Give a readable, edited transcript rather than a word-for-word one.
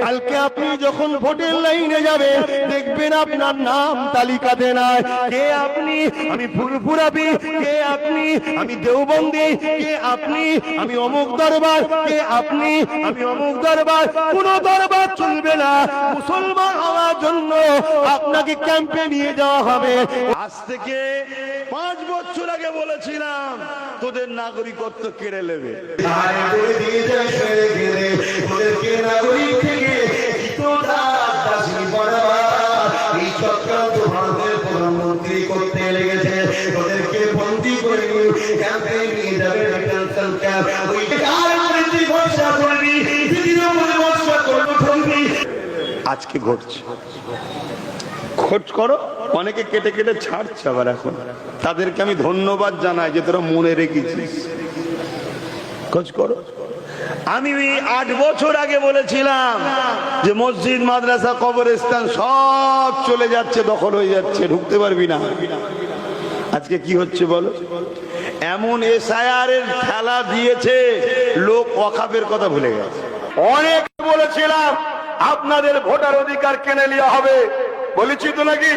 কালকে আপনি যখন ভোটের লাইনে যাবেন দেখবেন আপনার নাম তালিকাতে নাই। কে আপনি? আমি ফুরফুরাবি। কে আপনি? আমি দেওবন্দি। কে আপনি? আমি অমুক দরবার। কে আপনি? আমি অমুক দরবার। কোন দরবার চলবে না। মুসলমান হওয়ার জন্য আপনাকে ক্যাম্পে নিয়ে যাওয়া হবে। আজ থেকে 5 বছর আগে বলেছিলাম তোদের নাগরিকত্ব কেড়ে নেবে। প্রধানমন্ত্রী করতে লেগেছে, তোদেরকে বন্দী করে ক্যাম্পে নিয়ে যাবে। আজকে ঘটছে, খোঁজ করো। অনেকে কেটে কেটে ছাড়ছে আবার এখন। তাদেরকে আমি ধন্যবাদ জানাই যে তোরা মনে রেখেছিস। খোঁজ করো। আমি 8 বছর আগে বলেছিলাম যে মসজিদ, মাদ্রাসা, কবরস্থান সব চলে যাচ্ছে, দখল হয়ে যাচ্ছে, ঢুকতে পারবি না। আজকে কি হচ্ছে বলো? এমন এসআইআর এর খেলা দিয়েছে, লোক ওয়াকফের কথা ভুলে গেছে। অনেক বলেছিলাম আপনাদের ভোটার অধিকার কেড়ে নেওয়া হবে, বলেছি তো নাকি?